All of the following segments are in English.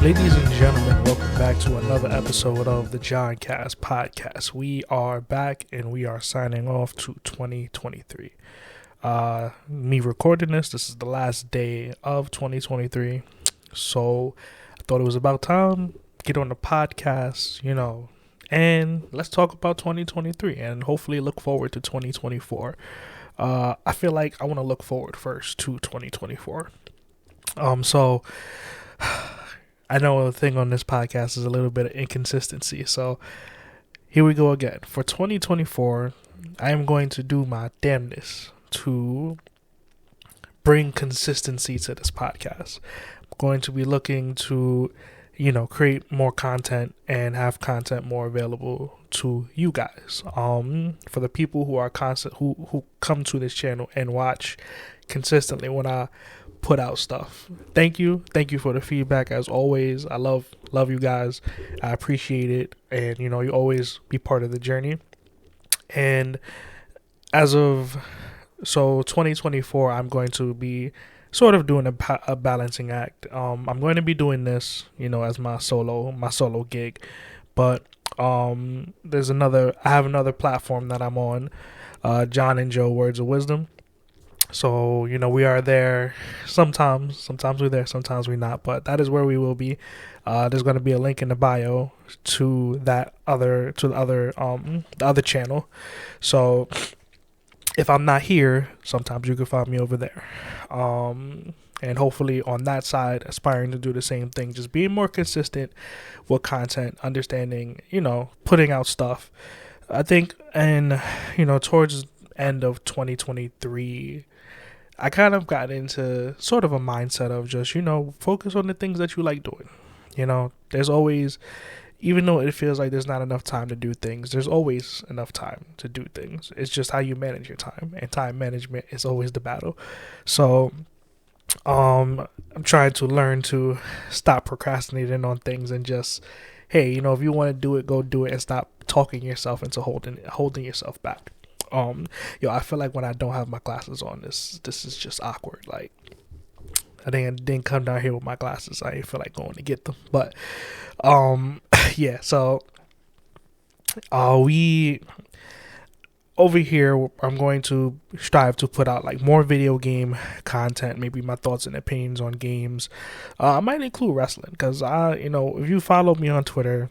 Ladies and gentlemen, welcome back to another episode of the JONCAST podcast. We are back and we are signing off to 2023. Me recording this is the last day of 2023. So I thought it was about time to get on the podcast, and let's talk about 2023 and hopefully look forward to 2024. I feel like I want to look forward first to 2024. So I know the thing on this podcast is a little bit of inconsistency. So here we go again. For 2024, I am going to do my damnness to bring consistency to this podcast. I'm going to be looking to, create more content and have content more available to you guys. For the people who are who come to this channel and watch consistently when I put out stuff. Thank you for the feedback as always. I love you guys. I appreciate it, and you always be part of the journey. And as of 2024, I'm going to be sort of doing a balancing act. I'm going to be doing this, as my solo gig, but I have another platform that I'm on, John and Joe Words of Wisdom. So, we are there sometimes we're there, sometimes we're not, but that is where we will be. There's going to be a link in the bio to the other channel. So if I'm not here, sometimes you can find me over there. And hopefully on that side, aspiring to do the same thing, just being more consistent with content, understanding, putting out stuff. I think, and, towards end of 2023, I kind of got into sort of a mindset of just, focus on the things that you like doing. There's always, even though it feels like there's not enough time to do things, there's always enough time to do things. It's just how you manage your time, and time management is always the battle. So I'm trying to learn to stop procrastinating on things and just, hey, if you want to do it, go do it, and stop talking yourself into holding yourself back. I feel like when I don't have my glasses on, this is just awkward. Like, I didn't come down here with my glasses. I didn't feel like going to get them. But, yeah, so, we, over here, I'm going to strive to put out, like, more video game content, maybe my thoughts and opinions on games. I might include wrestling, because if you follow me on Twitter,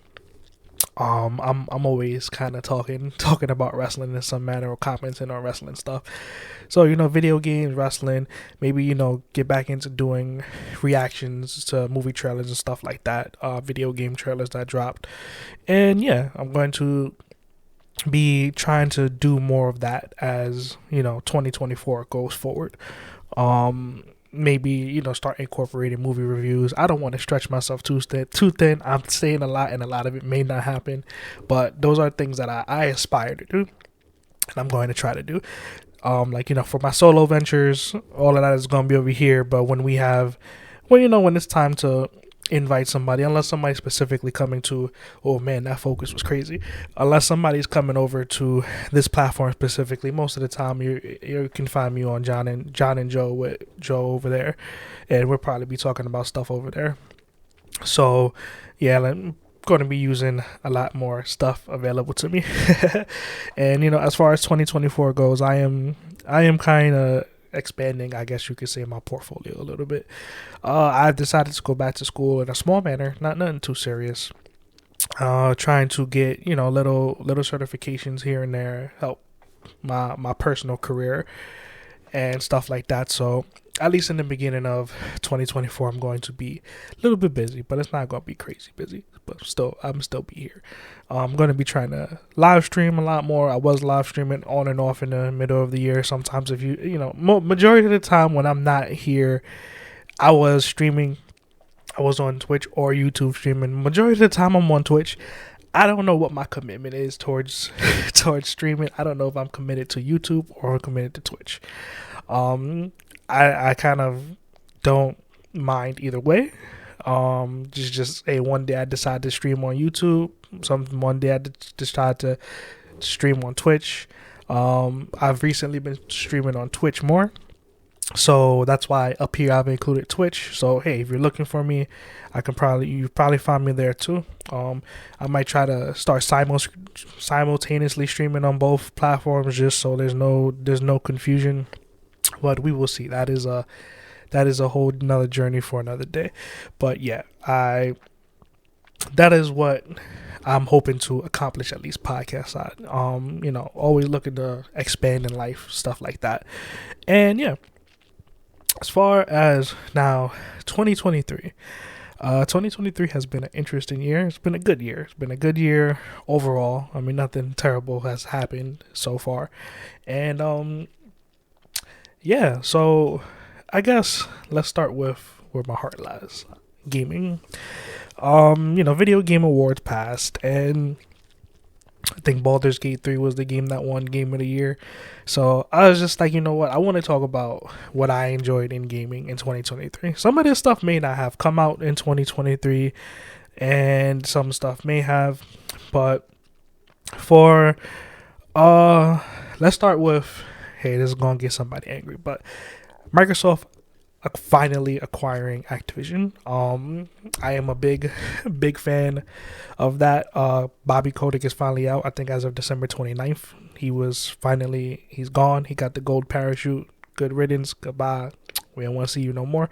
I'm always kind of talking about wrestling in some manner, or commenting on wrestling stuff. So, video games, wrestling, maybe, get back into doing reactions to movie trailers and stuff like that, video game trailers that dropped. And yeah, I'm going to be trying to do more of that as, 2024 goes forward. Maybe, start incorporating movie reviews. I don't want to stretch myself too thin. I'm saying a lot, and a lot of it may not happen, but those are things that I aspire to do, and I'm going to try to do. For my solo ventures, all of that is going to be over here. But when it's time to invite somebody, unless somebody's specifically coming to, oh man, that focus was crazy, unless somebody's coming over to this platform specifically, most of the time you can find me on John and Joe with Joe over there, and we'll probably be talking about stuff over there. So yeah, I'm going to be using a lot more stuff available to me. And as far as 2024 goes, I am kind of expanding, I guess you could say, my portfolio a little bit. I decided to go back to school in a small manner, nothing too serious. Trying to get little certifications here and there, help my personal career and stuff like that. So at least in the beginning of 2024, I'm going to be a little bit busy, but it's not going to be crazy busy. But I'm still be here. I'm going to be trying to live stream a lot more. I was live streaming on and off in the middle of the year. Sometimes if majority of the time when I'm not here, I was streaming. I was on Twitch or YouTube streaming. Majority of the time I'm on Twitch. I don't know what my commitment is towards streaming. I don't know if I'm committed to YouTube or committed to Twitch. I kind of don't mind either way. Just one day I decide to stream on YouTube. One day I decide to stream on Twitch. I've recently been streaming on Twitch more. So that's why up here I've included Twitch. So hey, if you're looking for me, you probably find me there too. I might try to start simultaneously streaming on both platforms, just so there's no confusion. But we will see. That is a whole another journey for another day. But yeah, that is what I'm hoping to accomplish, at least podcast side. Always looking to expand in life, stuff like that. And yeah, as far as now, 2023. 2023 has been an interesting year. It's been a good year. It's been a good year overall. I mean, nothing terrible has happened so far. And yeah, so I guess let's start with where my heart lies. Gaming. Video game awards passed, and I think Baldur's Gate 3 was the game that won Game of the Year. So I was just like, you know what? I want to talk about what I enjoyed in gaming in 2023. Some of this stuff may not have come out in 2023, and some stuff may have. But for, let's start with, hey, this is going to get somebody angry, but Microsoft finally acquiring Activision. I am a big fan of that. Bobby Kotick is finally out. I think as of December 29th. He's gone. He got the gold parachute. Good riddance. Goodbye. We don't want to see you no more.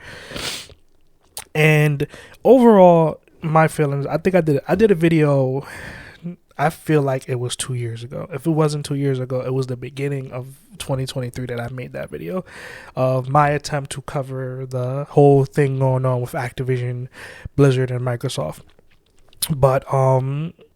And overall, my feelings, I think I did a video. I feel like it was 2 years ago. If it wasn't 2 years ago, it was the beginning of 2023 that I made that video of my attempt to cover the whole thing going on with Activision, Blizzard, and Microsoft. But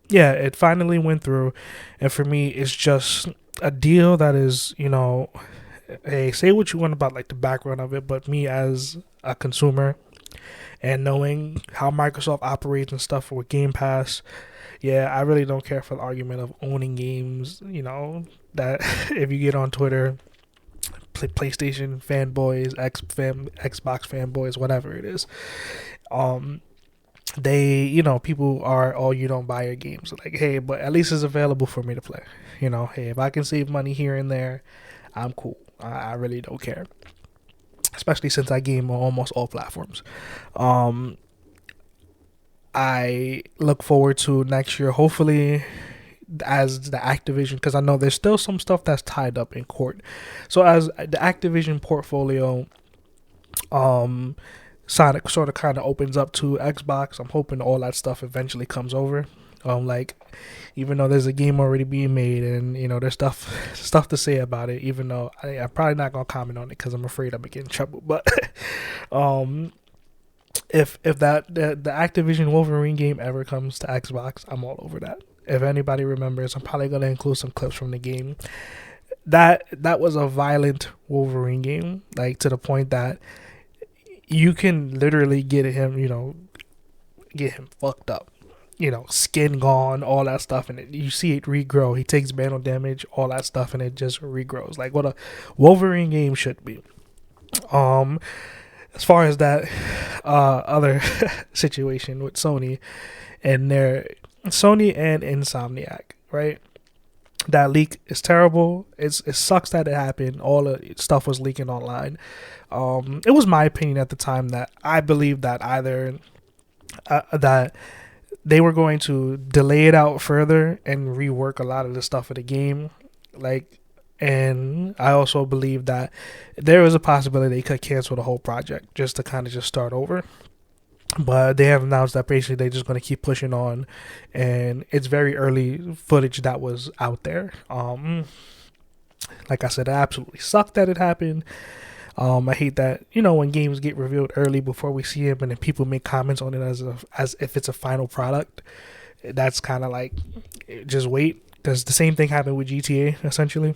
yeah, it finally went through, and for me, it's just a deal that is, hey, say what you want about like the background of it, but me as a consumer and knowing how Microsoft operates and stuff with Game Pass, yeah, I really don't care for the argument of owning games. That if you get on Twitter, PlayStation fanboys, Xbox fanboys, whatever it is, people are, oh, you don't buy your games. Like, hey, but at least it's available for me to play. Hey, if I can save money here and there, I'm cool. I really don't care. Especially since I game on almost all platforms. I look forward to next year, hopefully, as the Activision, because I know there's still some stuff that's tied up in court. So as the Activision portfolio, Sonic sort of kind of opens up to Xbox, I'm hoping all that stuff eventually comes over. Even though there's a game already being made, and there's stuff to say about it, even though I'm probably not gonna comment on it because I'm afraid I'm gonna get in trouble. But if the Activision Wolverine game ever comes to Xbox, I'm all over that. If anybody remembers, I'm probably gonna include some clips from the game. That was a violent Wolverine game, like to the point that you can literally get him fucked up, skin gone, all that stuff, and you see it regrow. He takes battle damage, all that stuff, and it just regrows, like what a Wolverine game should be. As far as that other situation with Sony and Insomniac, right? That leak is terrible. It sucks that it happened. All the stuff was leaking online. It was my opinion at the time that I believed that either that they were going to delay it out further and rework a lot of the stuff of the game, and I also believe that there was a possibility they could cancel the whole project just to kind of just start over. But they have announced that basically they're just going to keep pushing on, and it's very early footage that was out there. Like I said, it absolutely sucked that it happened. I hate that, when games get revealed early before we see them, and then people make comments on it as if it's a final product. That's kind of like, just wait, because the same thing happened with GTA, essentially.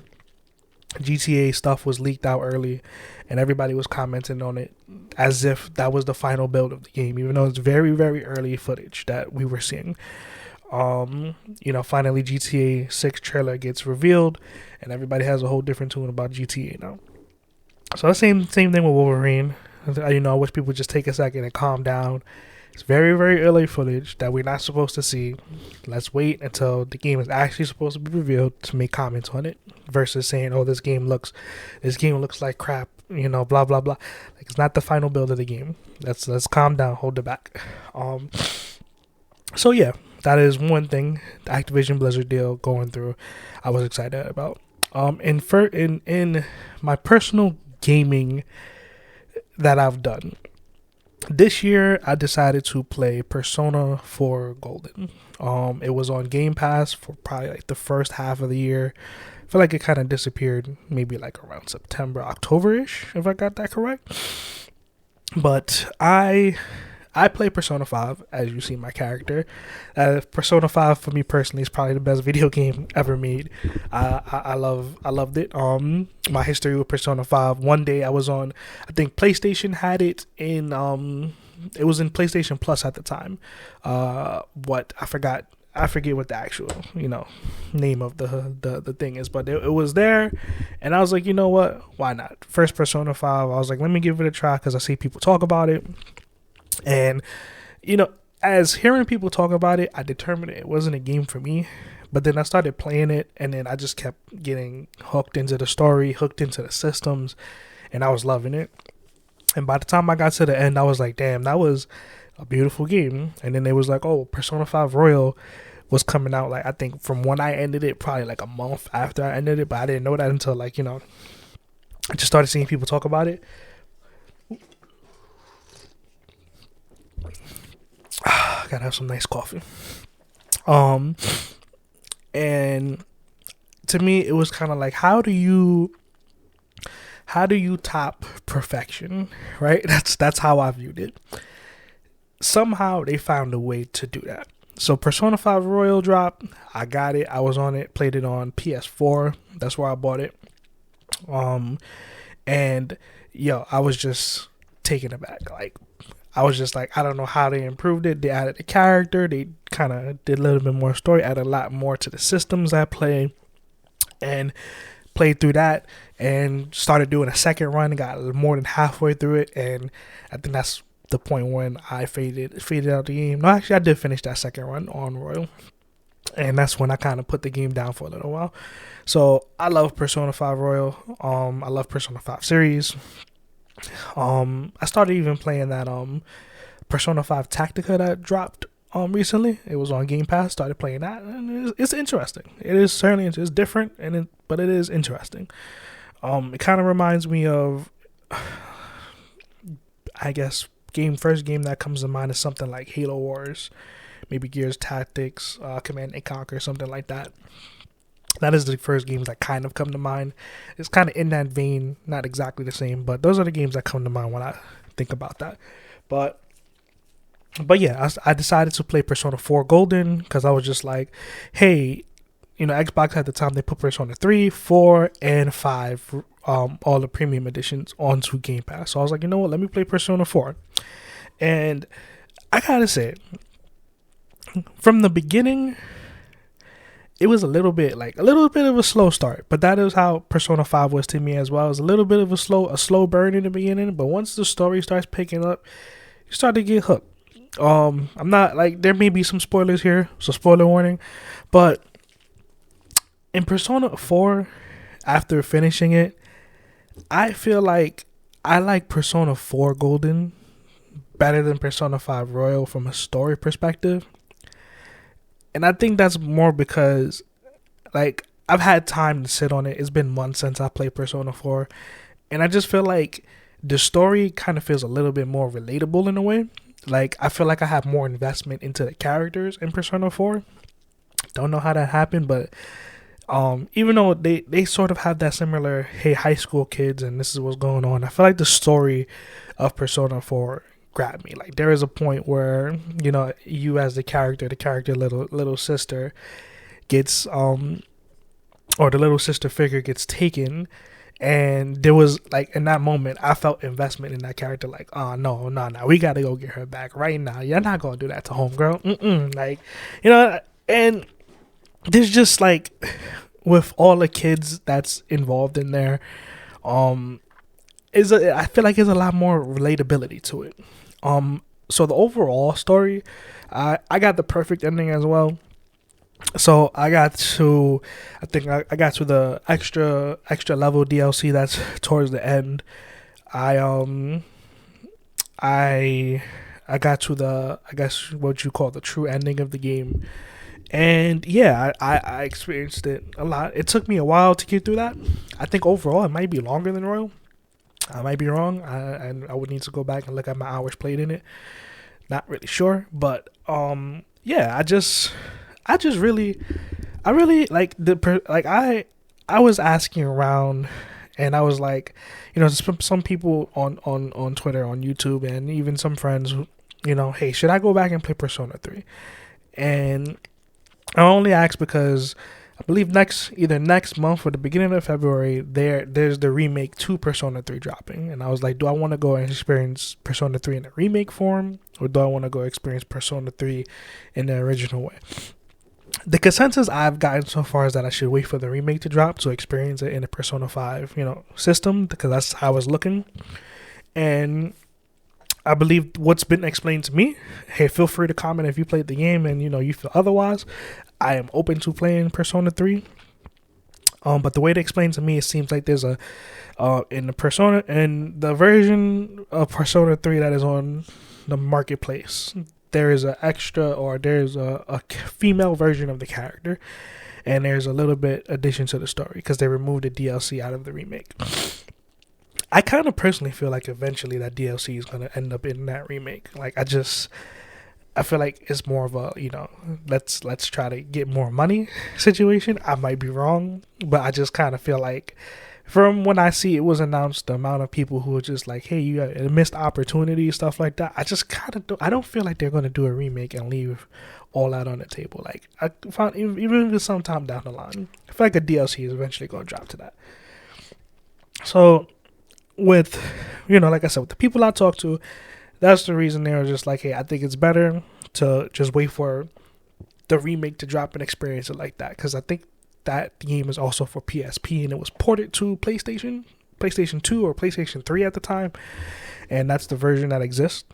GTA stuff was leaked out early, and everybody was commenting on it as if that was the final build of the game, even though it's very, very early footage that we were seeing. Finally GTA 6 trailer gets revealed, and everybody has a whole different tune about GTA now. So the same thing with Wolverine. I wish people would just take a second and calm down. It's very, very early footage that we're not supposed to see. Let's wait until the game is actually supposed to be revealed to make comments on it, versus saying, "Oh, this game looks like crap." blah blah blah. Like, it's not the final build of the game. Let's calm down, hold it back. So yeah, that is one thing the Activision Blizzard deal going through. I was excited about. In my personal gaming that I've done this year, I decided to play Persona 4 Golden. It was on Game Pass for probably like the first half of the year. I feel like it kind of disappeared maybe like around September, October-ish, if I got that correct. But I play Persona 5, as you see my character. Persona 5 for me personally is probably the best video game ever made. I loved it. My history with Persona 5. One day I was on, I think PlayStation had it in it was in PlayStation Plus at the time. I forget what the actual name of the thing is, but it was there, and I was like, you know what? Why not? First Persona 5. I was like, let me give it a try because I see people talk about it. And, as hearing people talk about it, I determined it wasn't a game for me. But then I started playing it, and then I just kept getting hooked into the story, hooked into the systems, and I was loving it. And by the time I got to the end, I was like, damn, that was a beautiful game. And then it was like, oh, Persona 5 Royal was coming out, like, I think from when I ended it, probably like a month after I ended it. But I didn't know that until, like, I just started seeing people talk about it. Gotta have some nice coffee. And to me, it was kind of like, how do you top perfection, right? That's how I viewed it. Somehow they found a way to do that. So Persona 5 Royal dropped. I got it. I was on it. Played it on PS4. That's where I bought it. And I was just taken aback. Like, I was just like, I don't know how they improved it. They added a character. They kind of did a little bit more story, added a lot more to the systems I play, and played through that and started doing a second run. Got more than halfway through it, and I think that's the point when I faded out the game. No, actually, I did finish that second run on Royal, and that's when I kind of put the game down for a little while. So I love Persona 5 Royal. I love Persona 5 series. I started even playing that Persona 5 Tactica that dropped recently. It was on Game Pass. Started playing that, and it's interesting. It is certainly it's different, but it is interesting. It kind of reminds me of, I guess, first game that comes to mind is something like Halo Wars, maybe Gears Tactics, Command and Conquer, something like that. That is the first games that kind of come to mind. It's kind of in that vein, not exactly the same, but those are the games that come to mind when I think about that. But yeah, I decided to play Persona 4 Golden because I was just like, hey, Xbox at the time, they put Persona 3, 4, and 5, all the premium editions onto Game Pass. So I was like, you know what, let me play Persona 4. And I gotta say, from the beginning, it was a little bit of a slow start, but that is how Persona 5 was to me as well. It was a little bit of a slow burn in the beginning, but once the story starts picking up, you start to get hooked. I'm not like, there may be some spoilers here, so spoiler warning, but in Persona 4, after finishing it, I feel like I like Persona 4 Golden better than Persona 5 Royal from a story perspective. And I think that's more because, like, I've had time to sit on it. It's been months since I played Persona 4. And I just feel like the story kind of feels a little bit more relatable in a way. Like, I feel like I have more investment into the characters in Persona 4. Don't know how that happened, but even though they sort of have that similar, hey, high school kids, and this is what's going on, I feel like the story of Persona 4 grabbed me. Like, there is a point where you as the character little sister gets or the little sister figure gets taken, and there was, like, in that moment I felt investment in that character. Like, oh no, we gotta go get her back right now. You're not gonna do that to homegirl. Like, and there's just, like, with all the kids that's involved in there, I feel like there's a lot more relatability to it. So the overall story, I got the perfect ending as well. So I got to the extra level DLC that's towards the end, I I I got to the, I guess what you call the true ending of the game. And yeah, I experienced it a lot. It took me a while to get through that. I think overall it might be longer than Royal. I might be wrong. I would need to go back and look at my hours played in it. Not really sure, but yeah, I just really, I really like I was asking around, and I was like, some people on Twitter, on YouTube, and even some friends, hey, should I go back and play Persona 3? And I only asked because I believe either next month or the beginning of February, there's the remake to Persona 3 dropping, and I was like, do I want to go and experience Persona 3 in the remake form, or do I want to go experience Persona 3 in the original way? The consensus I've gotten so far is that I should wait for the remake to drop to experience it in the Persona 5, system, because that's how I was looking. And I believe what's been explained to me, hey, feel free to comment if you played the game and you feel otherwise. I am open to playing Persona 3. But the way they explained to me, it seems like there's in the version of Persona 3 that is on the marketplace, there is there's a female version of the character, and there's a little bit addition to the story because they removed the DLC out of the remake. I kind of personally feel like eventually that DLC is going to end up in that remake. Like, I feel like it's more of a, let's try to get more money situation. I might be wrong, but I just kind of feel like from when I see it was announced, the amount of people who are just like, hey, you got a missed opportunity, stuff like that. I just kind of I don't feel like they're going to do a remake and leave all that on the table. Like, I found, even if it's sometime down the line, I feel like a DLC is eventually going to drop to that. So with, like I said, with the people I talk to, that's the reason they were just like, hey, I think it's better to just wait for the remake to drop and experience it like that. Because I think that game is also for PSP, and it was ported to PlayStation 2 or PlayStation 3 at the time. And that's the version that exists.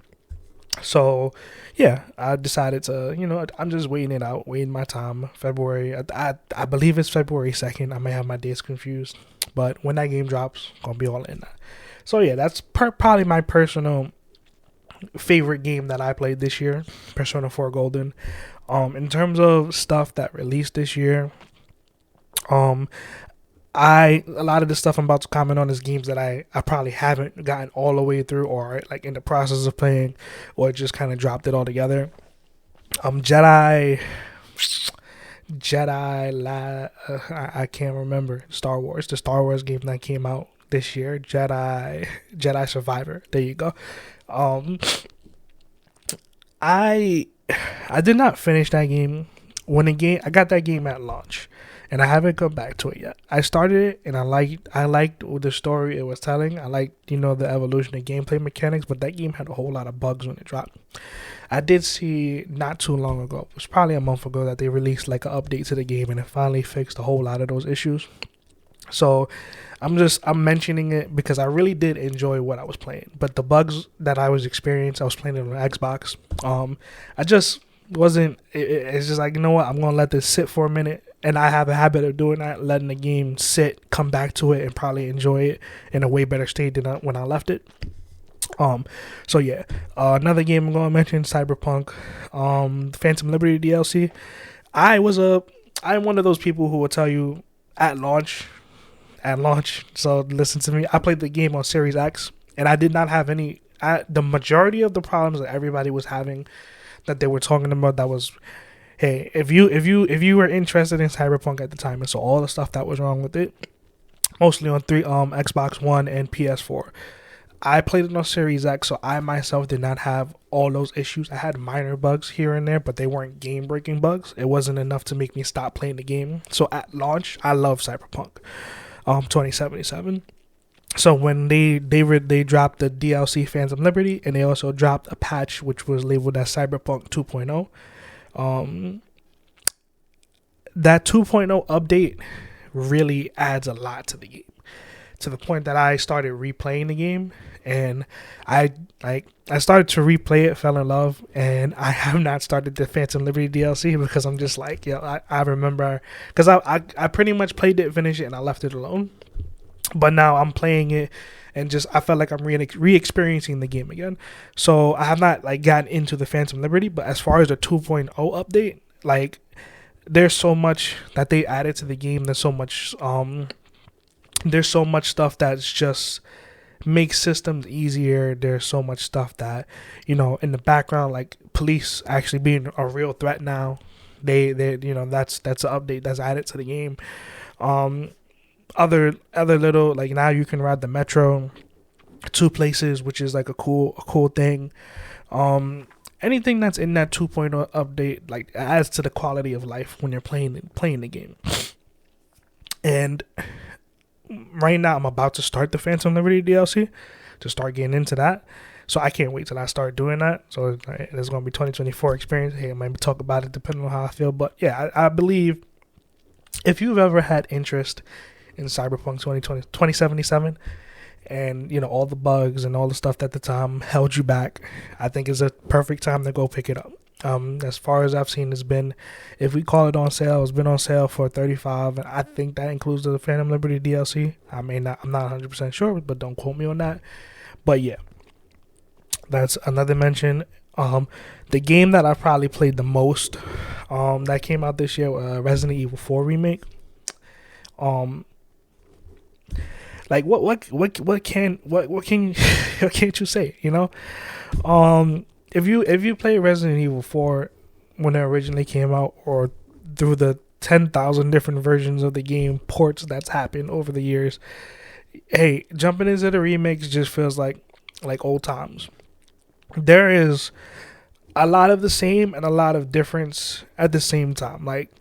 So, yeah, I decided to, I'm just waiting my time. February, I believe it's February 2nd. I may have my days confused. But when that game drops, I'm going to be all in that. So, yeah, that's probably my personal favorite game that I played this year, Persona 4 Golden. In terms of stuff that released this year, a lot of the stuff I'm about to comment on is games that I probably haven't gotten all the way through, or like in the process of playing, or just kind of dropped it all together. I can't remember. The Star Wars game that came out this year, Jedi Survivor. There you go. I did not finish that game. I got that game at launch, and I haven't come back to it yet. I started it, and I liked the story it was telling. I liked, the evolution of gameplay mechanics, but that game had a whole lot of bugs when it dropped. I did see not too long ago, it was probably a month ago, that they released like an update to the game, and it finally fixed a whole lot of those issues. So I'm mentioning it because I really did enjoy what I was playing, but the bugs that I was experiencing, I was playing it on Xbox. I just wasn't. It's just like, you know what? I'm gonna let this sit for a minute, and I have a habit of doing that, letting the game sit, come back to it, and probably enjoy it in a way better state than when I left it. So yeah, another game I'm gonna mention, Cyberpunk, Phantom Liberty DLC. I'm one of those people who will tell you at launch. So listen to me. I played the game on Series X, and I did not have the majority of the problems that everybody was having, that they were talking about, that was, hey, if you were interested in Cyberpunk at the time, and so all the stuff that was wrong with it, mostly on Xbox One and PS4. I played it on Series X, so I myself did not have all those issues. I had minor bugs here and there, but they weren't game-breaking bugs. It wasn't enough to make me stop playing the game. So at launch, I love Cyberpunk 2077. So when they dropped the DLC Phantom Liberty, and they also dropped a patch which was labeled as Cyberpunk 2.0, that 2.0 update really adds a lot to the game, to the point that I started replaying the game, and I started to replay it, fell in love, and I have not started the Phantom Liberty DLC because I'm just like, I remember, because I pretty much played it, finished it, and I left it alone. But now I'm playing it, and just I felt like I'm re-experiencing the game again. So I have not like gotten into the Phantom Liberty, but as far as the 2.0 update, like there's so much that they added to the game. There's so much stuff that's just makes systems easier. There's so much stuff that, in the background, like police actually being a real threat now. They that's an update that's added to the game. Other little, like, now you can ride the metro 2 places, which is like a cool thing. Anything that's in that 2.0 update like adds to the quality of life when you're playing the game. And right now I'm about to start the Phantom Liberty DLC to start getting into that. So I can't wait till I start doing that. So it's going to be 2024 experience. Hey, I might talk about it depending on how I feel. But yeah, I believe if you've ever had interest in Cyberpunk 2077 and, all the bugs and all the stuff that at the time held you back, I think it's a perfect time to go pick it up. As far as I've seen, if we call it on sale, it's been on sale for $35, and I think that includes the Phantom Liberty DLC. I'm not 100% sure, but don't quote me on that. But yeah, that's another mention. The game that I probably played the most, that came out this year, Resident Evil 4 remake. Like what can't you say? If you play Resident Evil 4 when it originally came out, or through the 10,000 different versions of the game ports that's happened over the years, hey, jumping into the remakes just feels like old times. There is a lot of the same and a lot of difference at the same time. Like,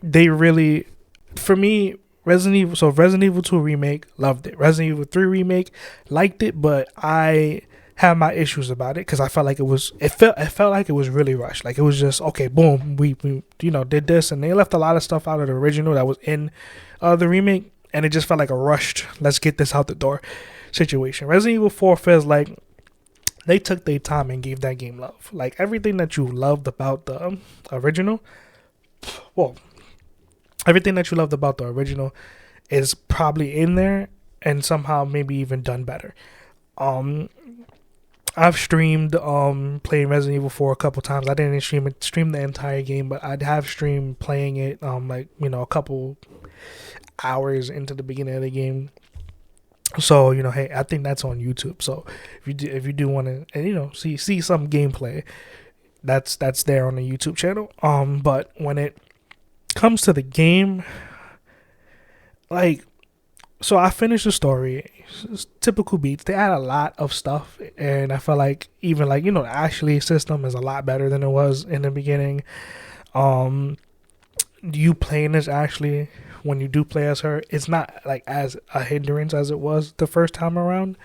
they really, for me, Resident Evil 2 remake, loved it. Resident Evil 3 remake, liked it, but I have my issues about it because I felt like it felt like it was really rushed. Like, it was just, okay, boom, we did this, and they left a lot of stuff out of the original that was in the remake, and it just felt like a rushed, let's get this out the door situation. Resident Evil 4 feels like they took their time and gave that game love. Like, everything that you loved about the original, everything that you loved about the original is probably in there, and somehow maybe even done better. I've streamed playing Resident Evil 4 a couple times. I didn't stream the entire game, but I have streamed playing it a couple hours into the beginning of the game. So, hey, I think that's on YouTube. So if you do want to, see some gameplay, that's there on the YouTube channel. But when it comes to the game, so I finished the story. It's typical beats. They add a lot of stuff, and I felt like even the Ashley system is a lot better than it was in the beginning. You playing as Ashley, when you do play as her, it's not like as a hindrance as it was the first time around.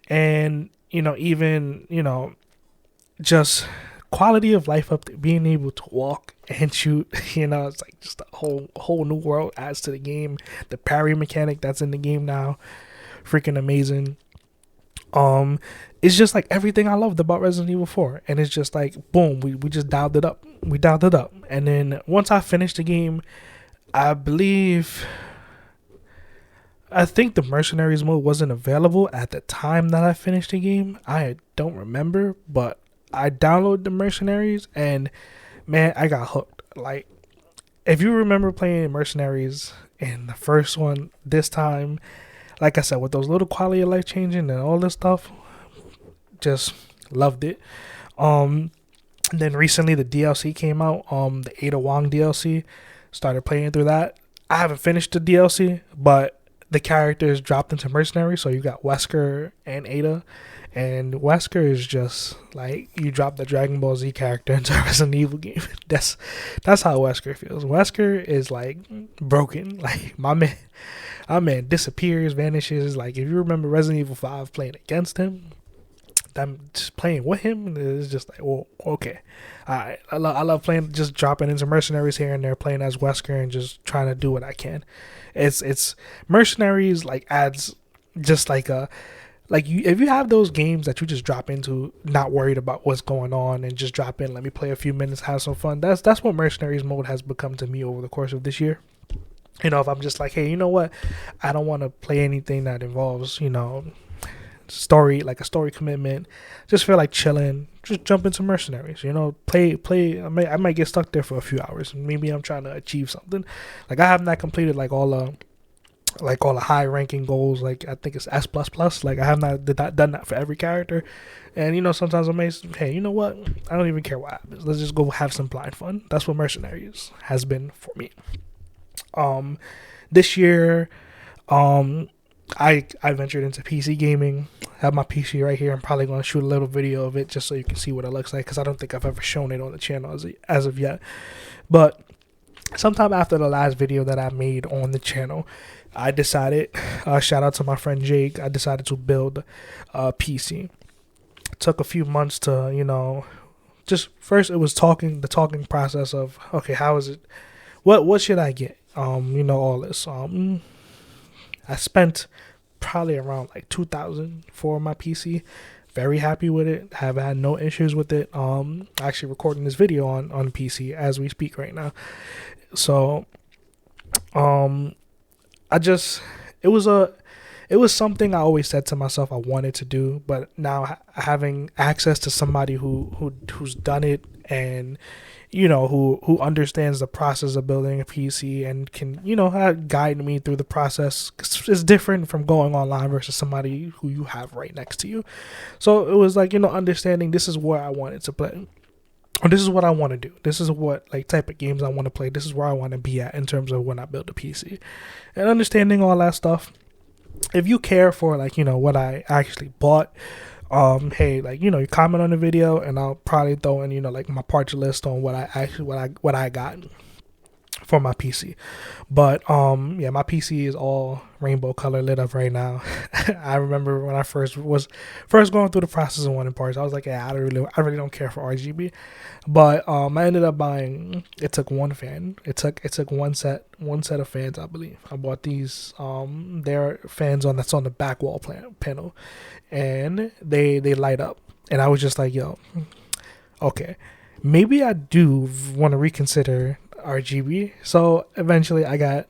And even just quality of life up there, being able to walk and shoot, it's like just a whole new world adds to the game. The parry mechanic that's in the game now, freaking amazing. It's just like everything I loved about Resident Evil 4, and it's just like, boom, we just dialed it up. And then once I finished the game, I think the Mercenaries mode wasn't available at the time that I finished the game. I don't remember, but I downloaded the Mercenaries, and man, I got hooked. Like, if you remember playing Mercenaries in the first one, this time, like I said, with those little quality of life changing and all this stuff, just loved it. Then recently the DLC came out, the Ada Wong DLC. Started playing through that. I haven't finished the DLC, but the characters dropped into Mercenaries, so you got Wesker and Ada. And Wesker is just like, you drop the Dragon Ball Z character into a Resident Evil game. That's how Wesker feels. Wesker is like broken. Like, my man disappears, vanishes. Like, if you remember Resident Evil 5 playing against him, I'm just playing with him, it's just like, well, okay, alright. I love playing, just dropping into Mercenaries here and there, playing as Wesker and just trying to do what I can. It's Mercenaries adds just if you have those games that you just drop into, not worried about what's going on, and just drop in, let me play a few minutes, have some fun. That's what Mercenaries mode has become to me over the course of this year. If I'm just like, hey, you know what, I don't want to play anything that involves story, like a story commitment. Just feel like chilling. Just jump into Mercenaries. Play. I might get stuck there for a few hours. Maybe I'm trying to achieve something. Like I have not completed like all the high ranking goals. Like I think it's S++. Like I have not done that for every character. And sometimes I may say, hey, you know what? I don't even care what happens. Let's just go have some blind fun. That's what Mercenaries has been for me. This year, I ventured into PC gaming. I have my PC right here. I'm probably going to shoot a little video of it just so you can see what it looks like, because I don't think I've ever shown it on the channel as of yet. But sometime after the last video that I made on the channel, I decided, shout out to my friend Jake, I decided to build a PC. It took a few months to, just first it was the talking process of, okay, how is it? What should I get? All this. I spent probably around like $2,000 for my PC. Very happy with it. Have had no issues with it. Actually recording this video on PC as we speak right now. So, it was something I always said to myself I wanted to do, but now having access to somebody who's done it and who understands the process of building a PC and can guide me through the process is different from going online versus somebody who you have right next to you. So it was like understanding this is where I wanted to play, or this is what I want to do. This is what like type of games I want to play. This is where I want to be at in terms of when I build a PC, and understanding all that stuff. If you care for what I actually bought, hey, you comment on the video and I'll probably throw in like my parts list on what I got for my PC. But yeah, my PC is all rainbow color lit up right now. I remember when I first going through the process of wanting parts, I was like, yeah, I really don't care for RGB. But I ended up buying. It took one fan. It took one set of fans, I believe. I bought these. They're fans that's on the back wall panel, and they light up. And I was just like, yo, okay, maybe I do want to reconsider RGB. So eventually I got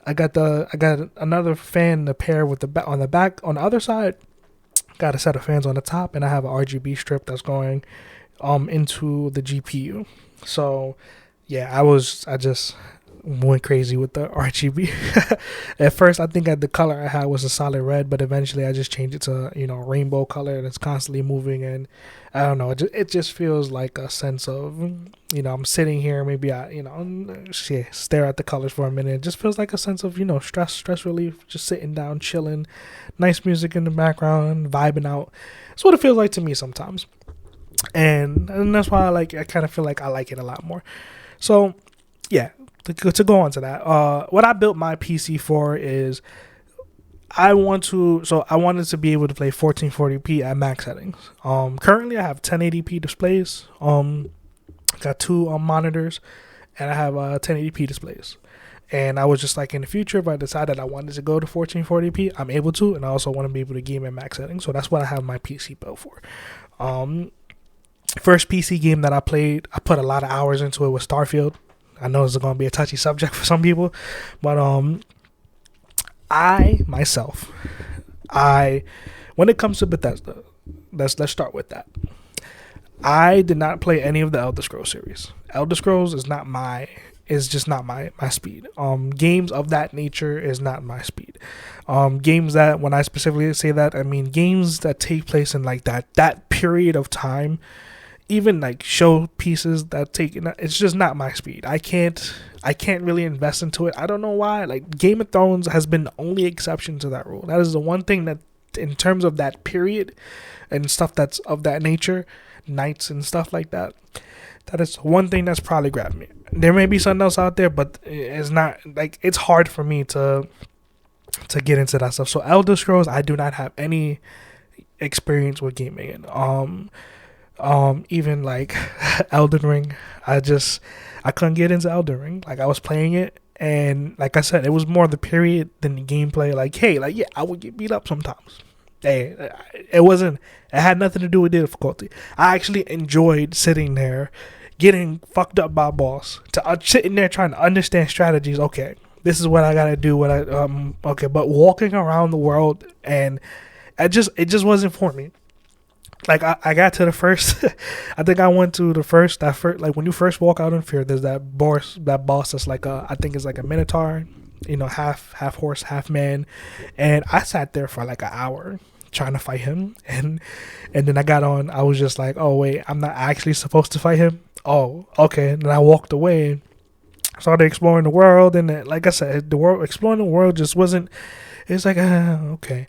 another fan to pair with on the other side. Got a set of fans on the top, and I have an RGB strip that's going into the GPU. So yeah, I just went crazy with the RGB. At first I think the color I had was a solid red, but eventually I just changed it to rainbow color that's constantly moving, and I don't know, it just feels like a sense of I'm sitting here, maybe I stare at the colors for a minute. It just feels like a sense of stress relief, just sitting down, chilling, nice music in the background, vibing out. That's what it feels like to me sometimes, and that's why I kind of feel like I like it a lot more. So yeah, to go on to that, what I built my PC for is I wanted to be able to play 1440p at max settings. Currently I have 1080p displays. Got two monitors, and I have 1080p displays. And I was just like, in the future, if I decided I wanted to go to 1440p, I'm able to, and I also want to be able to game at max settings. So that's what I have my PC built for. First PC game that I played, I put a lot of hours into it, was Starfield. I know this is going to be a touchy subject for some people, but when it comes to Bethesda, let's start with that. I did not play any of the Elder Scrolls series. Elder Scrolls is just not my speed. Games of that nature is not my speed. Games that, when I specifically say that, I mean games that take place in like that period of time. Even like show pieces that take, it's just not my speed. I can't really invest into it. I don't know why. Like Game of Thrones has been the only exception to that rule. That is the one thing that, in terms of that period and stuff that's of that nature, knights and stuff like that, that is one thing that's probably grabbed me. There may be something else out there, but it's not like, it's hard for me to get into that stuff. So Elder Scrolls, I do not have any experience with gaming in. Even like Elden Ring, I couldn't get into Elden Ring. Like I was playing it, and like I said, it was more the period than the gameplay. Like, hey, like yeah, I would get beat up sometimes. Hey, it had nothing to do with the difficulty. I actually enjoyed sitting there, getting fucked up by a boss, sitting there trying to understand strategies. Okay, this is what I gotta do. Okay, but walking around the world and it just wasn't for me. Like I got to the first I think I went to the first that first like when you first walk out in fear, there's that boss that's like I think it's like a minotaur, half horse, half man. And I sat there for like an hour trying to fight him, and then I was just like, oh wait, I'm not actually supposed to fight him. Oh, okay. And then I walked away, started exploring the world, and like I said, exploring the world just wasn't. It's like okay,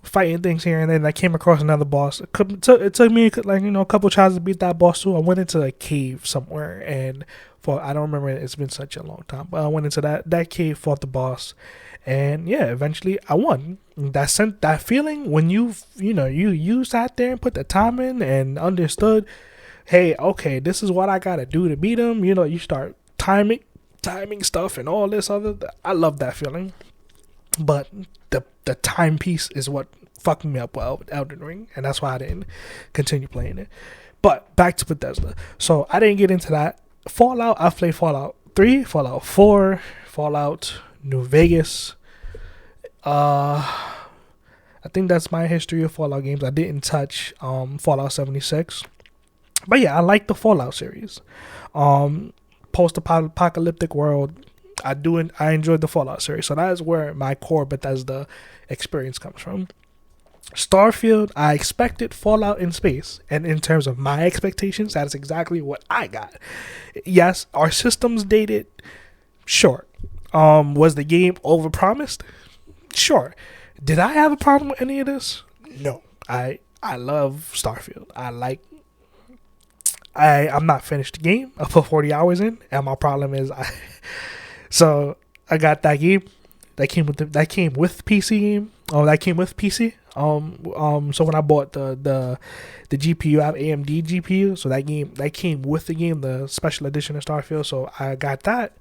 fighting things here and then. I came across another boss. It took me like a couple tries to beat that boss too. I went into a cave somewhere, and I don't remember. It's been such a long time, but I went into that cave, fought the boss, and yeah, eventually I won. That feeling when you sat there and put the time in and understood, hey, okay, this is what I gotta do to beat him. You start timing stuff and all this other. I love that feeling, but the timepiece is what fucked me up with Elden Ring, and that's why I didn't continue playing it. But back to Bethesda. So I didn't get into that. Fallout, I've played Fallout 3, Fallout 4, Fallout New Vegas. I think that's my history of Fallout games. I didn't touch Fallout 76. But yeah, I like the Fallout series. Post-apocalyptic world. I enjoyed the Fallout series. So that is where my core Bethesda experience comes from. Starfield, I expected Fallout in space, and in terms of my expectations, that is exactly what I got. Yes, are systems dated? Sure. Was the game overpromised? Sure. Did I have a problem with any of this? No. I love Starfield. I'm not finished the game. I put 40 hours in, and my problem is so I got that game. That came with PC game. Oh, that came with PC. So when I bought the GPU, I have AMD GPU. So that came with the game, the special edition of Starfield. So I got that.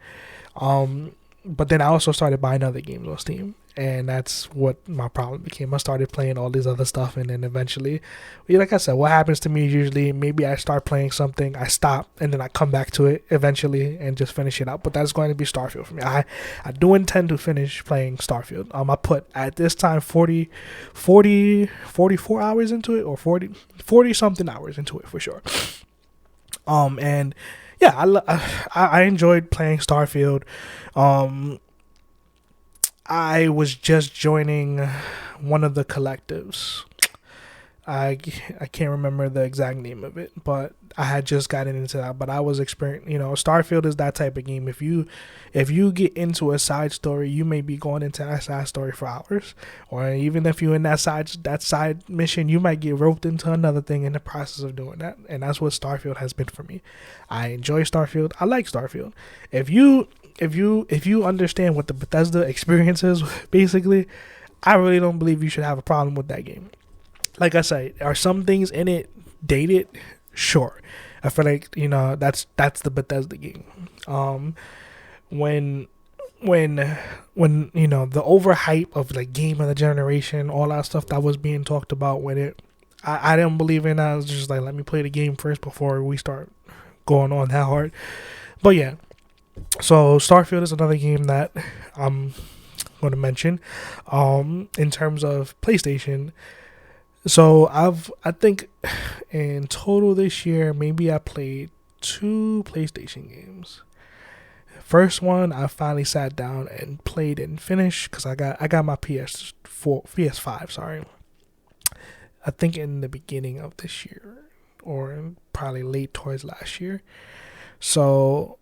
But then I also started buying other games on Steam, and that's what my problem became. I started playing all these other stuff, and then eventually, like I said, what happens to me is usually maybe I start playing something, I stop, and then I come back to it eventually and just finish it up. But that's going to be Starfield for me. I do intend to finish playing Starfield. I put at this time 44 hours into it, or 40 something hours into it for sure. And yeah, I enjoyed playing Starfield. I was just joining one of the collectives. I can't remember the exact name of it, but I had just gotten into that. But I was experiencing, Starfield is that type of game. If you get into a side story, you may be going into that side story for hours, or even if you're in that side mission, you might get roped into another thing in the process of doing that. And that's what Starfield has been for me. I enjoy Starfield. I like Starfield. If you understand what the Bethesda experience is, basically, I really don't believe you should have a problem with that game. Like I said, are some things in it dated? Sure. I feel like, that's the Bethesda game. When the overhype of like game of the generation, all that stuff that was being talked about with it, I didn't believe in that. I was just like, let me play the game first before we start going on that hard. But yeah, so Starfield is another game that I'm going to mention. In terms of PlayStation. So I think in total this year, maybe I played 2 PlayStation games. First one, I finally sat down and played and finished because I got my PS5, sorry. I think in the beginning of this year, or probably late towards last year. So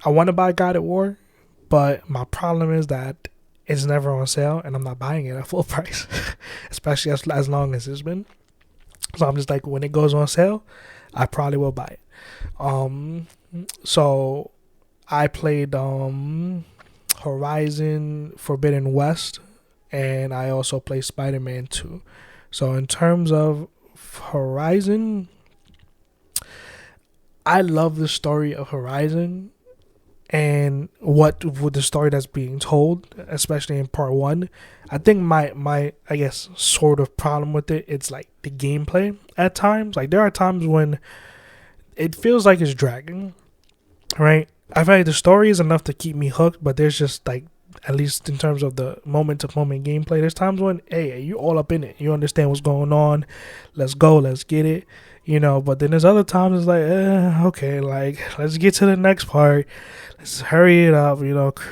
I want to buy God of War, but my problem is that it's never on sale, and I'm not buying it at full price, especially as long as it's been. So I'm just like, when it goes on sale, I probably will buy it. So I played Horizon Forbidden West, and I also played Spider-Man 2. So in terms of Horizon, I love the story of Horizon. And what with the story that's being told, especially in part 1, I think my I guess sort of problem with it's like the gameplay at times. Like there are times when it feels like it's dragging, right? I feel like the story is enough to keep me hooked, but there's just like at least in terms of the moment-to-moment gameplay. There's times when, hey, you all up in it. You understand what's going on. Let's go. Let's get it. But then there's other times it's like, okay, like, let's get to the next part. Let's hurry it up,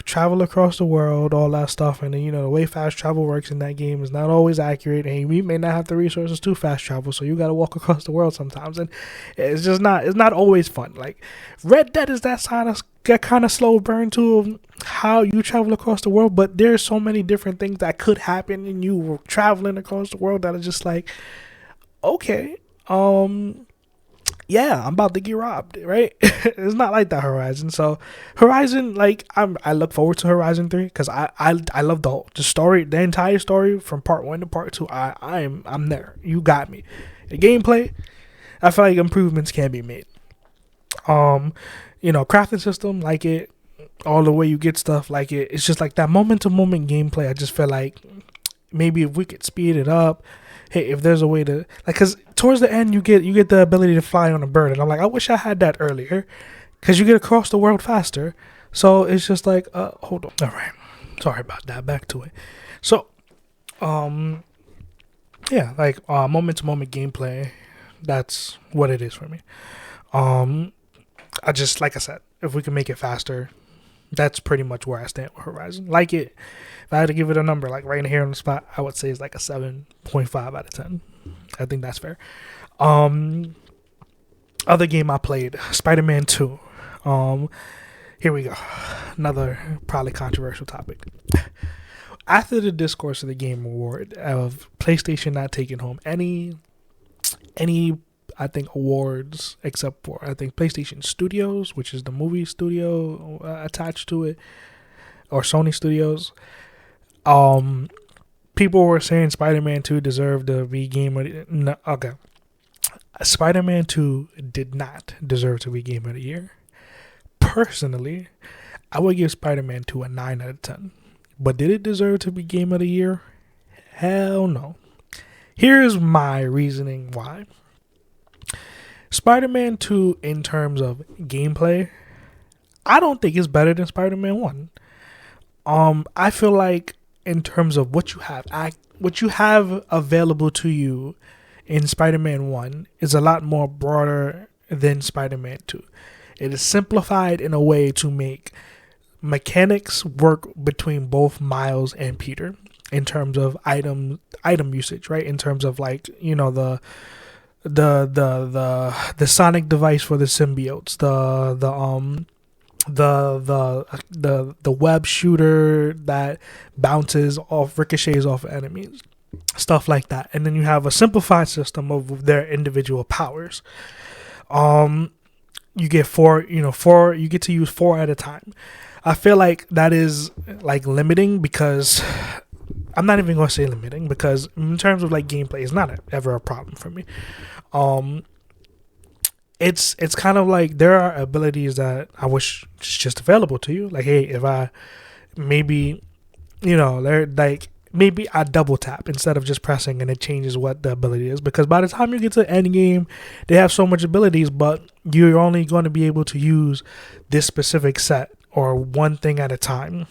travel across the world, all that stuff. And then, the way fast travel works in that game is not always accurate. And we may not have the resources to fast travel, so you got to walk across the world sometimes. And it's not always fun. Like, Red Dead is that kind of slow burn to how you travel across the world. But there's so many different things that could happen and you were traveling across the world that are just like, okay, yeah, I'm about to get robbed, right? It's not like that Horizon. So Horizon, like, I look forward to Horizon 3 because I love the story, the entire story from part 1 to part 2. I'm there. You got me. The gameplay, I feel like improvements can be made. Crafting system, like it, all the way you get stuff, like it. It's just like that moment to moment gameplay. I just feel like maybe if we could speed it up. Hey, if there's a way to, like, because towards the end you get the ability to fly on a bird, and I'm like, I wish I had that earlier, because you get across the world faster. So it's just like, hold on, all right, sorry about that. Back to it. So, yeah, like moment to moment gameplay, that's what it is for me. I just, like I said, if we can make it faster, that's pretty much where I stand with Horizon. Like it, if I had to give it a number, like right here on the spot, I would say it's like a 7.5 out of 10. I think that's fair. Other game I played, Spider-Man 2. Here we go. Another probably controversial topic. After the discourse of the Game Award of PlayStation not taking home any I think awards except for I think PlayStation Studios, which is the movie studio attached to it, or Sony Studios. People were saying Spider-Man 2 deserved to be Game of the no, okay. Spider-Man 2 did not deserve to be Game of the Year. Personally, I would give Spider-Man 2 a 9 out of 10. But did it deserve to be Game of the Year? Hell no. Here's my reasoning why. Spider-Man 2, in terms of gameplay, I don't think it's better than Spider-Man 1. I feel like in terms of what you have available to you in Spider-Man 1 is a lot more broader than Spider-Man 2. It is simplified in a way to make mechanics work between both Miles and Peter in terms of item usage, right? In terms of like, the sonic device for the symbiotes, the web shooter that ricochets off enemies, stuff like that. And then you have a simplified system of their individual powers. You get four, you get to use 4 at a time. I feel like that is like limiting, because I'm not even going to say limiting, because in terms of like gameplay, it's not ever a problem for me. It's kind of like there are abilities that I wish it's just available to you. Like, hey, if I maybe, they're like, maybe I double tap instead of just pressing and it changes what the ability is. Because by the time you get to the end game, they have so much abilities, but you're only going to be able to use this specific set or one thing at a time.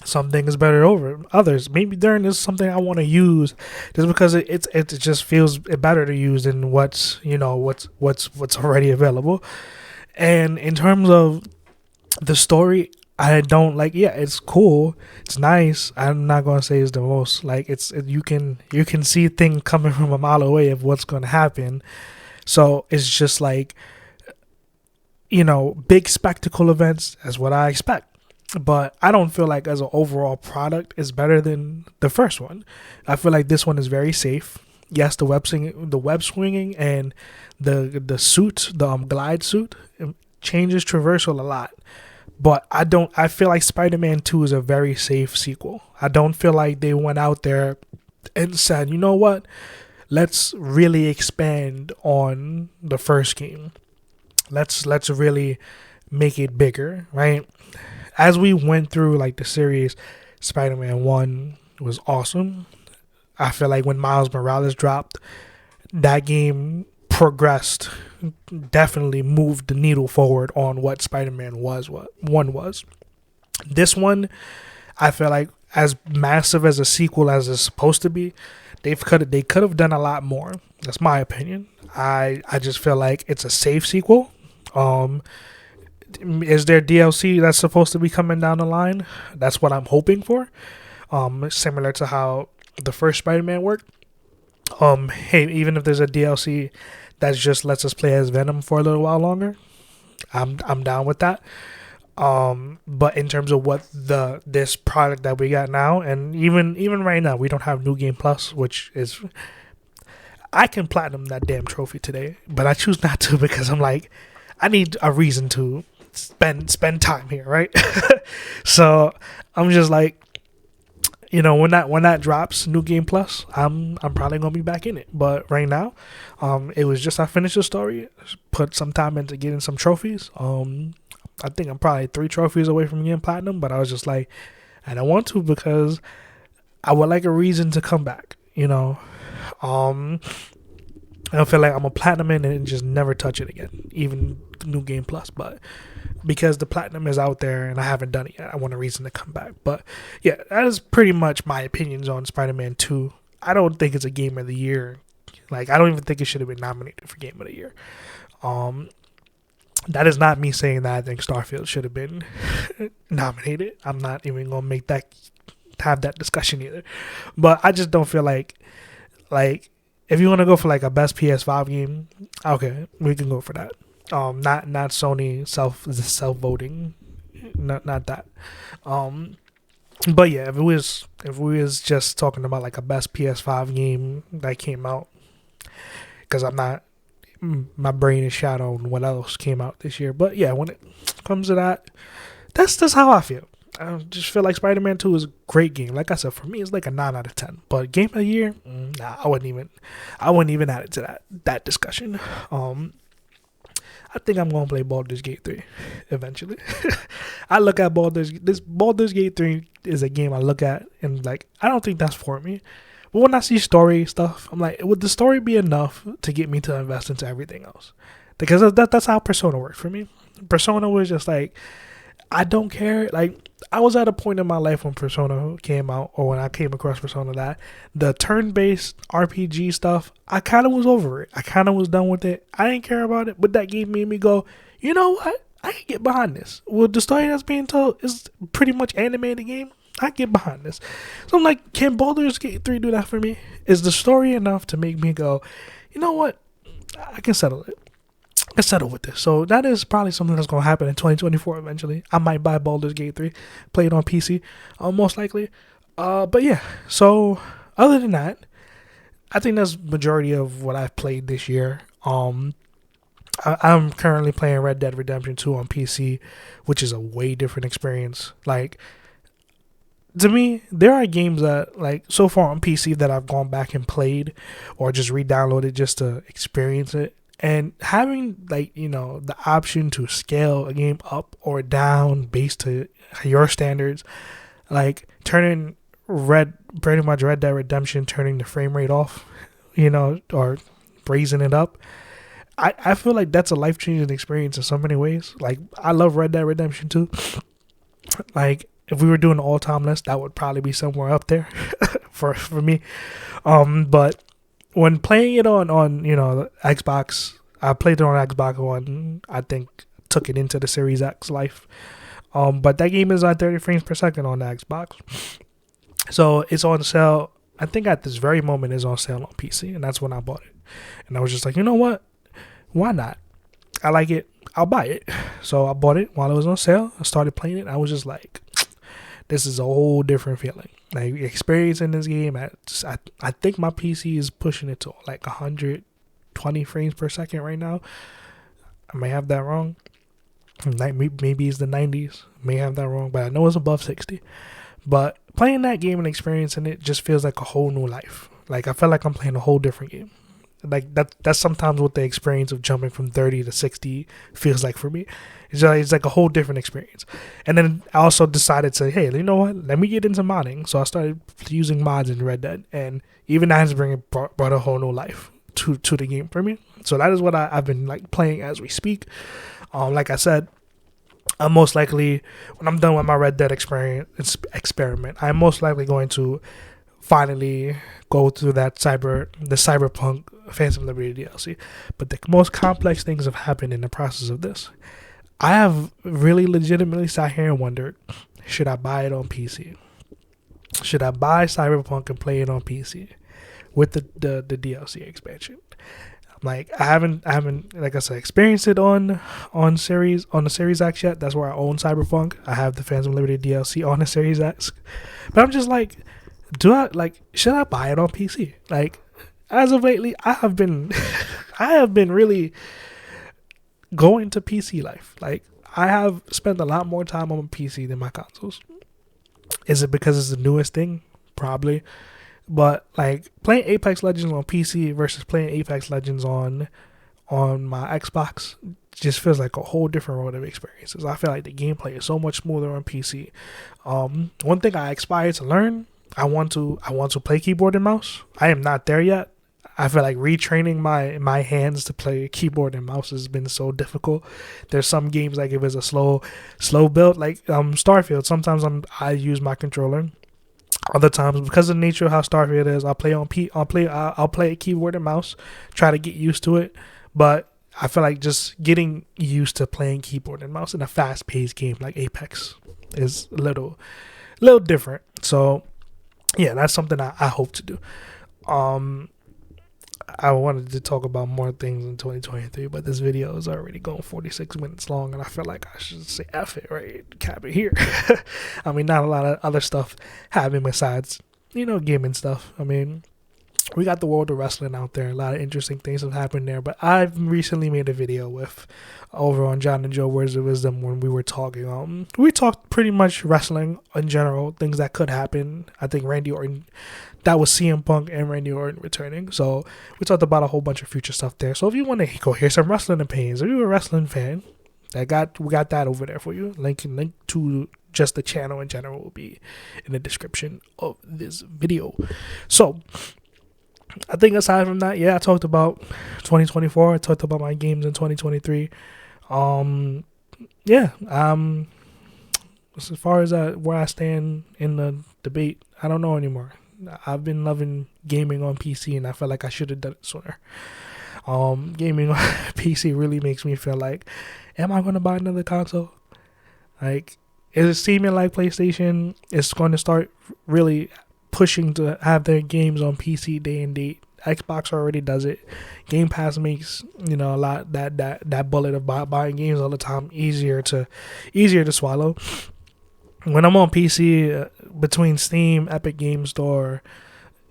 Something is better over others. Maybe during this something I want to use just because it just feels better to use than what's already available. And in terms of the story, I don't like. Yeah, it's cool. It's nice. I'm not gonna say it's the most like. You can see things coming from a mile away of what's gonna happen. So it's just like, big spectacle events. That's what I expect. But I don't feel like as an overall product is better than the first one. I feel like this one is very safe. Yes, the web swinging and the suit, the glide suit, changes traversal a lot. But I feel like Spider-Man 2 is a very safe sequel. I don't feel like they went out there and said, you know what, let's really expand on the first game. Let's really make it bigger, right? As we went through like the series, Spider-Man 1 was awesome. I feel like when Miles Morales dropped, that game progressed, definitely moved the needle forward on what Spider-Man 1 was. This one, I feel like as massive as a sequel as it's supposed to be, they could have done a lot more. That's my opinion. I just feel like it's a safe sequel. Is there DLC that's supposed to be coming down the line? That's what I'm hoping for. Similar to how the first Spider-Man worked. Hey, even if there's a DLC that just lets us play as Venom for a little while longer, I'm down with that. But in terms of what this product that we got now, and even right now, we don't have New Game Plus, which is, I can platinum that damn trophy today, but I choose not to because I'm like, I need a reason to spend time here, right? So I'm just like, when that drops, New Game Plus, I'm probably gonna be back in it. But right now, it was just I finished the story, put some time into getting some trophies. I think I'm probably 3 trophies away from getting platinum, but I was just like, I don't want to because I would like a reason to come back. I don't feel like I'm a platinum in and just never touch it again, even New Game Plus. But because the platinum is out there and I haven't done it yet, I want a reason to come back. But yeah, that is pretty much my opinions on Spider-Man 2. I don't think it's a Game of the Year. Like, I don't even think it should have been nominated for Game of the Year. That is not me saying that I think Starfield should have been nominated. I'm not even gonna have that discussion either. But I just don't feel like if you want to go for like a best PS5 game, okay, we can go for that. Not Sony self voting, not that. But yeah, if we was just talking about like a best PS5 game that came out, because my brain is shot on what else came out this year. But yeah, when it comes to that, that's how I feel. I just feel like Spider-Man 2 is a great game. Like I said, for me, it's like a 9 out of 10. But Game of the Year, nah, I wouldn't even add it to that discussion. I think I'm gonna play Baldur's Gate 3 eventually. I look at Baldur's Gate 3 is a game I look at and like, I don't think that's for me. But when I see story stuff, I'm like, would the story be enough to get me to invest into everything else? Because that's how Persona worked for me. Persona was just like, I don't care. Like, I was at a point in my life when Persona came out, or when I came across Persona, that the turn-based RPG stuff, I kind of was over it. I kind of was done with it. I didn't care about it, but that game made me go, you know what? I can get behind this. Well, the story that's being told is pretty much animated game. I get behind this. So I'm like, can Baldur's Gate 3 do that for me? Is the story enough to make me go, you know what? I can settle it. I can settle with this. So that is probably something that's going to happen in 2024 eventually. I might buy Baldur's Gate 3, play it on PC, most likely. But yeah, so other than that, I think that's majority of what I've played this year. I'm currently playing Red Dead Redemption 2 on PC, which is a way different experience. Like, to me, there are games that, like, so far on PC that I've gone back and played or just re-downloaded just to experience it. And having, like, the option to scale a game up or down based to your standards, like turning pretty much Red Dead Redemption, turning the frame rate off, or raising it up. I feel like that's a life-changing experience in so many ways. Like, I love Red Dead Redemption 2. Like, if we were doing an all-time list, that would probably be somewhere up there for me. But when playing it on Xbox, I played it on Xbox One. I think took it into the Series X life. But that game is at 30 frames per second on the Xbox. So it's on sale. I think at this very moment it's on sale on PC, and that's when I bought it. And I was just like, you know what? Why not? I like it. I'll buy it. So I bought it while it was on sale. I started playing it. I was just like, this is a whole different feeling. Like, experiencing this game, I think my PC is pushing it to like 120 frames per second right now. I may have that wrong. Maybe it's the 90s. May have that wrong, but I know it's above 60. But playing that game and experiencing it just feels like a whole new life. Like, I feel like I'm playing a whole different game. Like, that's sometimes what the experience of jumping from 30 to 60 feels like for me. It's like a whole different experience. And then I also decided to, hey, you know what? Let me get into modding. So I started using mods in Red Dead. And even that has brought a whole new life to the game for me. So that is what I've been like playing as we speak. Like I said, I'm most likely, when I'm done with my Red Dead experiment, I'm most likely going to finally go through the Cyberpunk Phantom Liberty DLC. But the most complex things have happened in the process of this. I have really legitimately sat here and wondered, should I buy it on PC? Should I buy Cyberpunk and play it on PC with the DLC expansion? Like I haven't like I said experienced it on the Series X yet. That's where I own Cyberpunk. I have the Phantom Liberty DLC on the Series X. But I'm just like, should I buy it on PC? Like, as of lately, I have been really going to PC life. Like, I have spent a lot more time on PC than my consoles. Is it because it's the newest thing? Probably. But like playing Apex Legends on PC versus playing Apex Legends on my Xbox just feels like a whole different world of experiences. I feel like the gameplay is so much smoother on PC. One thing I aspire to learn, I want to play keyboard and mouse. I am not there yet. I feel like retraining my hands to play keyboard and mouse has been so difficult. There's some games like if it's a slow build, like Starfield. Sometimes I use my controller. Other times, because of the nature of how Starfield is, I'll play keyboard and mouse, try to get used to it. But I feel like just getting used to playing keyboard and mouse in a fast-paced game like Apex is a little different. So yeah, that's something I hope to do. I wanted to talk about more things in 2023, but this video is already going 46 minutes long, and I feel like I should say F it, right? Cap it here. I mean, not a lot of other stuff happening besides, gaming stuff. I mean, we got the world of wrestling out there. A lot of interesting things have happened there, but I've recently made a video over on John and Joe Words of Wisdom when we were talking. We talked pretty much wrestling in general, things that could happen. I think Randy Orton, that was CM Punk and Randy Orton returning. So we talked about a whole bunch of future stuff there. So if you want to go hear some wrestling opinions, if you're a wrestling fan, we got that over there for you. Link to just the channel in general will be in the description of this video. So I think aside from that, I talked about 2024. I talked about my games in 2023. As far as where I stand in the debate, I don't know anymore. I've been loving gaming on PC, and I feel like I should have done it sooner. Gaming on PC really makes me feel like, am I going to buy another console? Like, is it seeming like PlayStation is going to start really pushing to have their games on PC day and date? Xbox already does it. Game Pass makes a lot that bullet of buying games all the time easier to swallow. When I'm on PC, between Steam, Epic Game Store,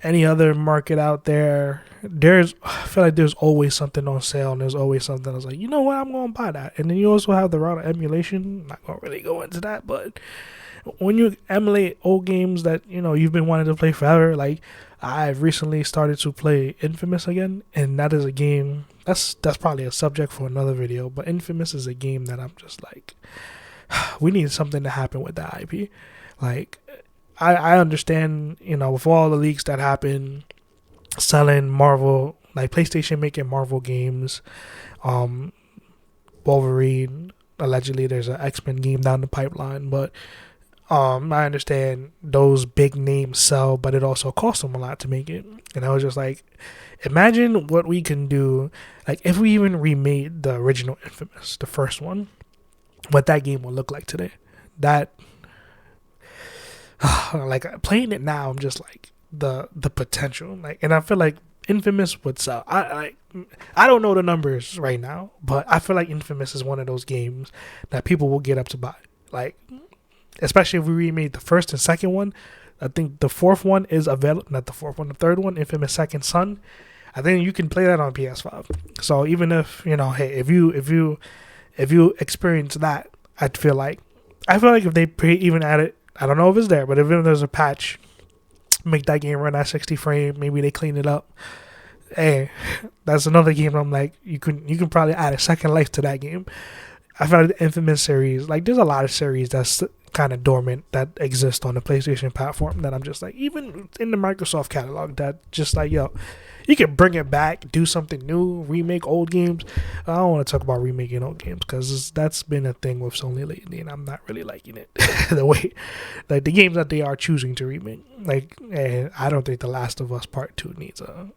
any other market out there, I feel like there's always something on sale, and there's always something that's like, you know what, I'm going to buy that. And then you also have the route of emulation. I'm not going to really go into that, but when you emulate old games that, you've been wanting to play forever, like I've recently started to play Infamous again, and that is a game, that's probably a subject for another video, but Infamous is a game that I'm just like, we need something to happen with that IP. Like, I understand, with all the leaks that happen, selling Marvel, like PlayStation making Marvel games, Wolverine, allegedly there's an X-Men game down the pipeline, but I understand those big names sell, but it also costs them a lot to make it. And I was just like, imagine what we can do, like if we even remade the original Infamous, the first one, what that game would look like today. That, like playing it now, I'm just like the potential, like, and I feel like Infamous would sell. I don't know the numbers right now, but I feel like Infamous is one of those games that people will get up to buy. Like, especially if we remade the first and second one. I think the fourth one is available. Not the fourth one, the third one, Infamous Second Son. I think you can play that on PS5. So even if hey, if you experience that, I feel like if they even add it, I don't know if it's there, but if there's a patch, make that game run at 60 frame, maybe they clean it up. Hey, that's another game. I'm like, you can probably add a second life to that game. I feel like the Infamous series, like there's a lot of series that's kind of dormant that exist on the PlayStation platform that I'm just like, even in the Microsoft catalog, that just like, yo, you can bring it back, do something new, remake old games. I don't want to talk about remaking old games because that's been a thing with Sony lately, and I'm not really liking it. The way, like the games that they are choosing to remake, like I don't think The Last of Us Part 2 needs a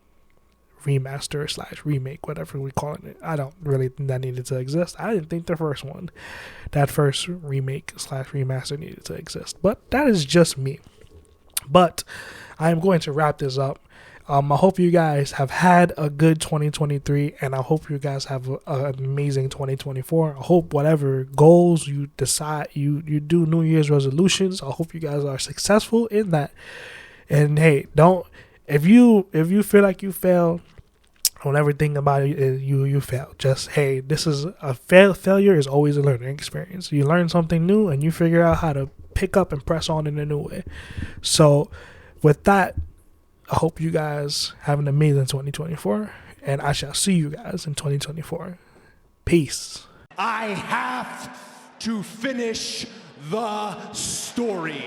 remaster / remake, whatever we calling it. I don't really think that needed to exist. I didn't think the first one, that first remake / remaster needed to exist, but that is just me. But I am going to wrap this up. I hope you guys have had a good 2023, and I hope you guys have an amazing 2024. I hope whatever goals you decide you do, New Year's resolutions, I hope you guys are successful in that. And hey, don't, if you feel like you failed, don't ever think about it you failed. Just, hey, this is a failure is always a learning experience. You learn something new and you figure out how to pick up and press on in a new way. So with that, I hope you guys have an amazing 2024, and I shall see you guys in 2024. Peace. I have to finish the story.